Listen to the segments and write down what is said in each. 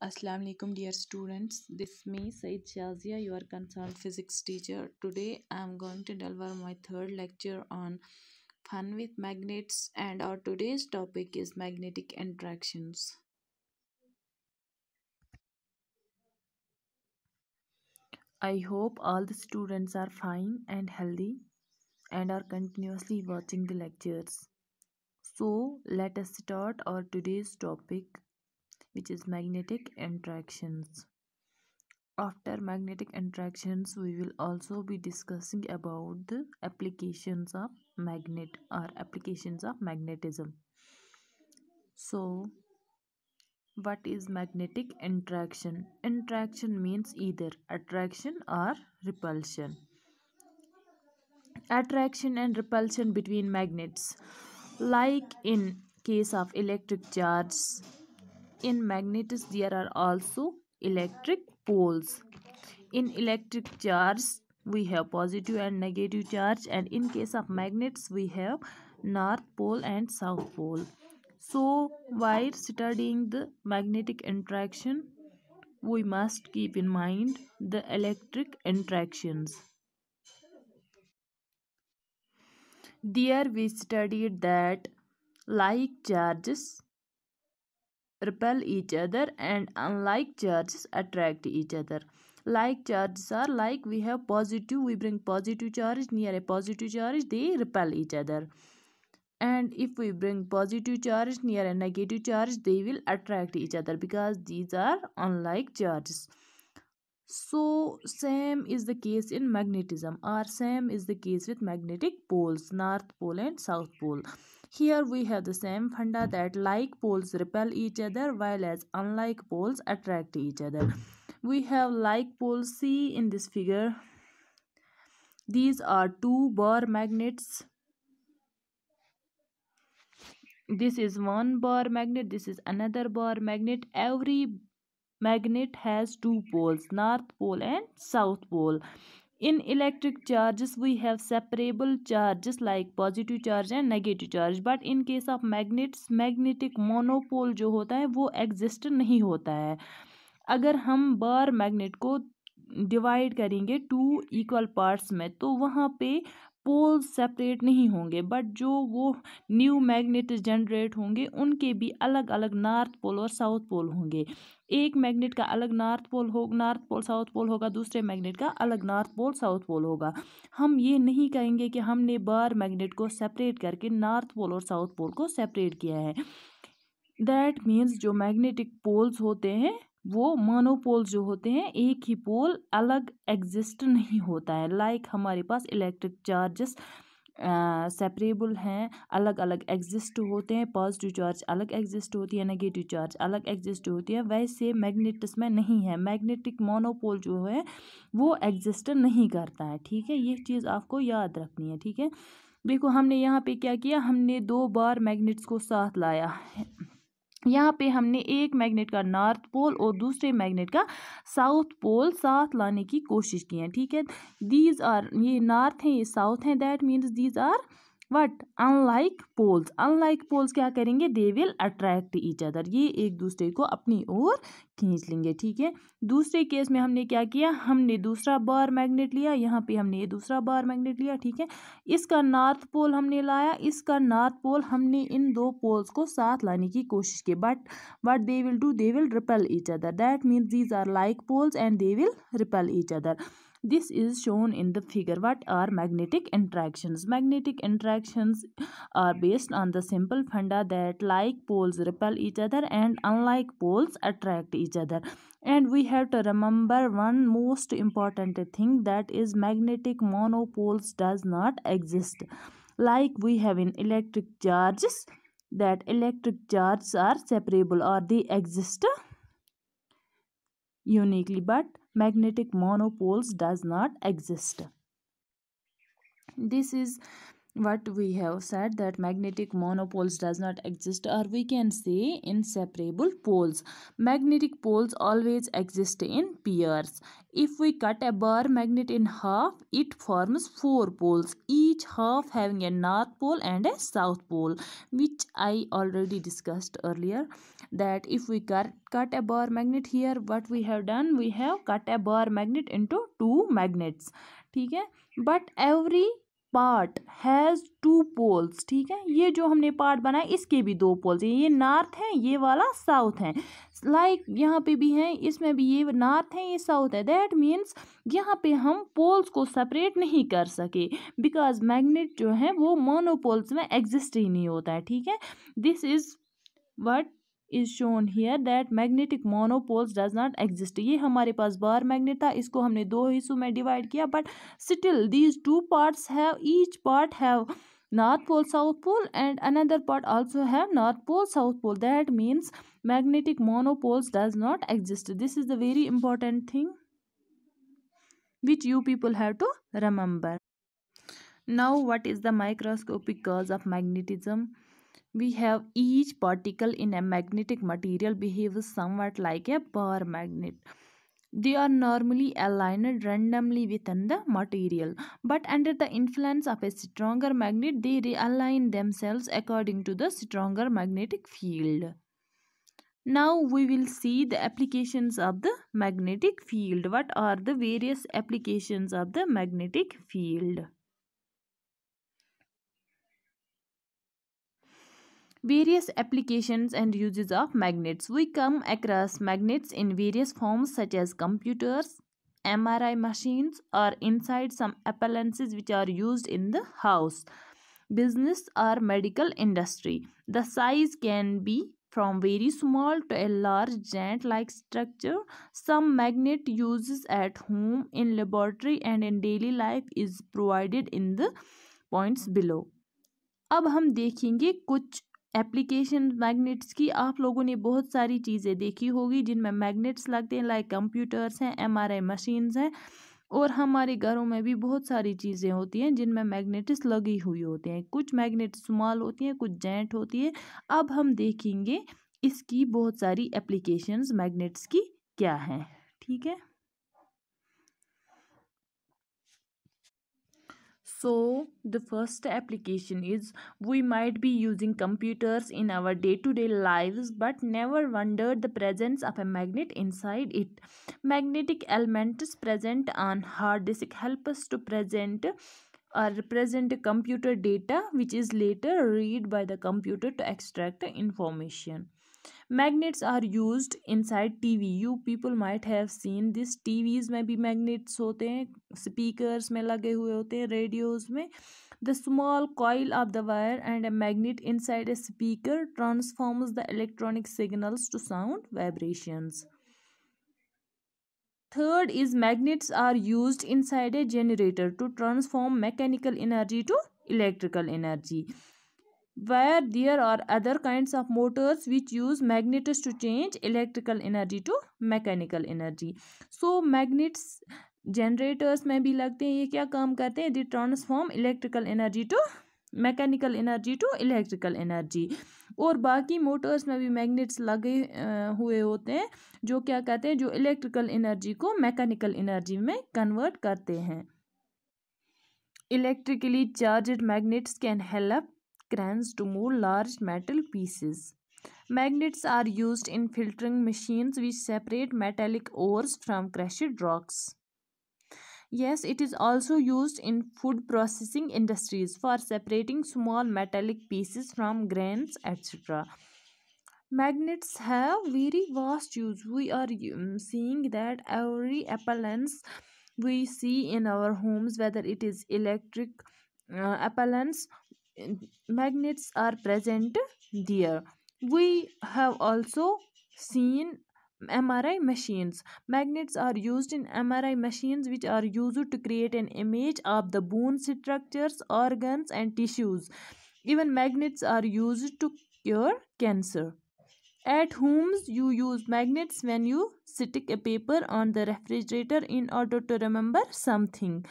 Assalamu alaikum dear students. This is me Said Shazia, your concerned physics teacher. Today I am going to deliver my third lecture on fun with magnets, and our today's topic is magnetic interactions. I hope all the students are fine and healthy and are continuously watching the lectures. So let us start our today's topic, which is magnetic interactions. After magnetic interactions, we will also be discussing about the applications of magnet or applications of magnetism. So, what is magnetic interaction? Interaction means either attraction or repulsion. Attraction and repulsion between magnets. Like in case of electric charge, in magnets there are also electric poles. In electric charge, we have positive and negative charge, and in case of magnets, we have north pole and south pole. So, while studying the magnetic interaction, we must keep in mind the electric interactions. There, we studied that like charges repel each other and unlike charges attract each other. Like charges are like we have positive, we bring positive charge near a positive charge, they repel each other. And if we bring positive charge near a negative charge, they will attract each other because these are unlike charges. So same is the case in magnetism, or same is the case with magnetic poles, north pole and south pole. Here we have the same funda that like poles repel each other while as unlike poles attract each other. We have like poles, see in this figure. These are two bar magnets. This is one bar magnet, this is another bar magnet. Every magnet has two poles, north pole and south pole. In electric charges, we have separable charges like positive charge and negative charge. But in case of magnets, magnetic monopole जो होता है वो exist नहीं होता है. अगर हम bar magnet को डिवाइड करेंगे टू इक्वल पार्ट्स में, तो वहाँ पे पोल्स सेपरेट नहीं होंगे, बट जो वो न्यू मैग्नेट जनरेट होंगे उनके भी अलग अलग नॉर्थ पोल और साउथ पोल होंगे. एक मैग्नेट का अलग नॉर्थ पोल साउथ पोल होगा, दूसरे मैग्नेट का अलग नॉर्थ पोल साउथ पोल होगा. हम ये नहीं कहेंगे कि हमने बार मैग्नेट को सेपरेट करके नॉर्थ पोल और साउथ पोल को सेपरेट किया है. दैट मीन्स जो मैग्नेटिक पोल्स होते हैं वो मोनोपोल्स जो होते हैं, एक ही पोल अलग एग्जिस्ट नहीं होता है. लाइक हमारे पास इलेक्ट्रिक चार्जेस सेपरेबल हैं, अलग अलग एग्जिस्ट होते हैं. पॉजिटिव चार्ज अलग एग्जिस्ट होती है, नेगेटिव चार्ज अलग एग्जिस्ट होती है. वैसे मैग्नेटिस में नहीं है. मैग्नेटिक मोनोपोल जो है वो एग्जिस्ट नहीं करता है. ठीक है, ये चीज़ आपको याद रखनी है. ठीक है, देखो हमने यहाँ पे क्या किया, हमने दो बार मैग्नेट्स को साथ लाया. यहाँ पे हमने एक मैग्नेट का नॉर्थ पोल और दूसरे मैग्नेट का साउथ पोल साथ लाने की कोशिश की है. ठीक है, दीज आर, ये नॉर्थ है ये साउथ है, that means these are what unlike poles. Unlike poles क्या करेंगे, they will attract each other, ये एक दूसरे को अपनी ओर खींच लेंगे. ठीक है, दूसरे केस में हमने क्या किया, हमने दूसरा बार मैग्नेट लिया, यहाँ पे हमने ये दूसरा बार मैग्नेट लिया. ठीक है, इसका नॉर्थ पोल हमने लाया, इसका नॉर्थ पोल, हमने इन दो पोल्स को साथ लाने की कोशिश की. But what they will do, they will repel each other. That means these are like poles and they will repel each other. This is shown in the figure. What are magnetic interactions? Magnetic interactions are based on the simple funda that like poles repel each other and unlike poles attract each other. And we have to remember one most important thing, that is magnetic monopoles does not exist. Like we have in electric charges, that electric charges are separable or they exist uniquely, but magnetic monopoles does not exist. This is what we have said, that magnetic monopoles does not exist, or we can say inseparable poles. Magnetic poles always exist in pairs. If we cut a bar magnet in half, it forms four poles, each half having a north pole and a south pole, which I already discussed earlier. That if we cut a bar magnet here, what we have done, we have cut a bar magnet into two magnets. ठीक है, but every part has two poles. ठीक है, ये जो हमने part बनाया इसके भी दो पोल्स हैं, ये नॉर्थ है, ये वाला साउथ है. लाइक यहाँ पे भी है, इसमें भी ये नॉर्थ है, ये साउथ है. दैट मीन्स यहाँ पे हम पोल्स को सेपरेट नहीं कर सके, बिकॉज मैग्नेट जो है वो मोनोपोल्स में एग्जिस्ट ही नहीं होता है. ठीक है, this is what is shown here that magnetic monopoles does not exist. ये हमारे पास बार मैग्नेट था, इसको हमने दो हिस्सों में डिवाइड किया, but still these two parts have, each part have north pole south pole, and another part also have north pole south pole. That means magnetic monopoles does not exist. This is the very important thing which you people have to remember. Now what is the microscopic cause of magnetism? We have each particle in a magnetic material behaves somewhat like a bar magnet. They are normally aligned randomly within the material, but under the influence of a stronger magnet, they realign themselves according to the stronger magnetic field. Now we will see the applications of the magnetic field. What are the various applications of the magnetic field? Various applications and uses of magnets. We come across magnets in various forms such as computers, MRI machines, or inside some appliances which are used in the house, business, or medical industry. The size can be from very small to a large giant-like structure. Some magnet uses at home, in laboratory, and in daily life is provided in the points below. अब हम देखेंगे कुछ application magnets की. आप लोगों ने बहुत सारी चीज़ें देखी होगी जिनमें मैग्नेट्स लगते हैं, लाइक कंप्यूटर्स हैं, एमआरआई मशीन्स हैं, और हमारे घरों में भी बहुत सारी चीज़ें होती हैं जिनमें मैग्नेट्स लगी हुई होती हैं. कुछ मैग्नेट स्मॉल होती हैं, कुछ जायंट होती है. अब हम देखेंगे इसकी बहुत सारी एप्लीकेशंस मैग्नेट्स की क्या हैं. ठीक है, so the first application is, we might be using computers in our day-to-day lives but never wondered the presence of a magnet inside it. Magnetic elements present on hard disk help us to present or represent computer data, which is later read by the computer to extract information. Magnets are used inside TV. You people might have seen this. TVs में भी magnets होते हैं, speakers में लगे हुए होते हैं, radios में. The small coil of the wire and a magnet inside a speaker transforms the electronic signals to sound vibrations. Third is, magnets are used inside a generator to transform mechanical energy to electrical energy, where there are other kinds of motors which use magnets to change electrical energy to mechanical energy. So magnets generators में भी लगते हैं. ये क्या काम करते हैं? They transform electrical energy to mechanical energy to electrical energy. और बाकी मोटर्स में भी मैग्नेट्स लगे हुए होते हैं जो क्या कहते हैं, जो इलेक्ट्रिकल एनर्जी को मैकेनिकल एनर्जी में कन्वर्ट करते हैं. Electrically charged magnets can help cranes to move large metal pieces. Magnets are used in filtering machines which separate metallic ores from crushed rocks. Yes, it is also used in food processing industries for separating small metallic pieces from grains, etc. Magnets have very vast use. We are seeing that every appliance we see in our homes, whether it is electric appliance, magnets are present there. We have also seen MRI machines. Magnets are used in MRI machines which are used to create an image of the bone structures, organs, and tissues. Even magnets are used to cure cancer. At homes, you use magnets when you stick a paper on the refrigerator in order to remember something.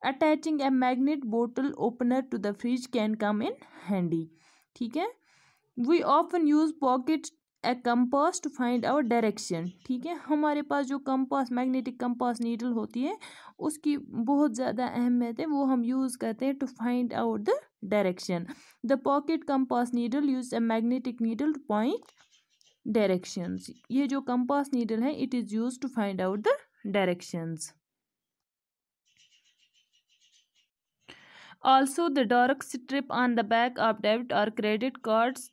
Attaching a magnet bottle opener to the fridge can come in handy. ठीक है. We often use pocket a compass to find our direction. ठीक है, हमारे पास जो compass magnetic compass needle होती है उसकी बहुत ज़्यादा अहमियत है, वो हम यूज़ करते हैं to find out the direction. The pocket compass needle use a magnetic needle to point directions. ये जो कंपास नीडल है it is use to find out the directions. Also, the dark strip on the back of debit or credit cards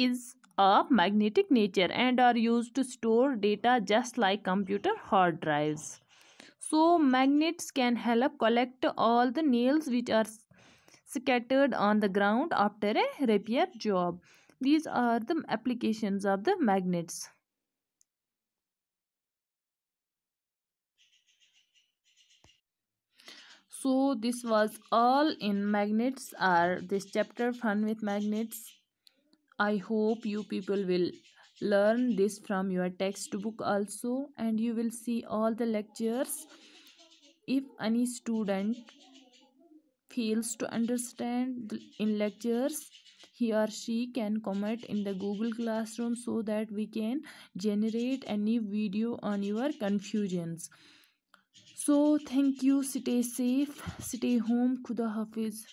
is of magnetic nature and are used to store data just like computer hard drives. So, magnets can help collect all the nails which are scattered on the ground after a repair job. These are the applications of the magnets. So, this was all in magnets or this chapter fun with magnets. I hope you people will learn this from your textbook also, and you will see all the lectures. If any student fails to understand in lectures, he or she can comment in the Google Classroom so that we can generate a new video on your confusions. So thank you, stay safe, stay home, Khuda Hafiz.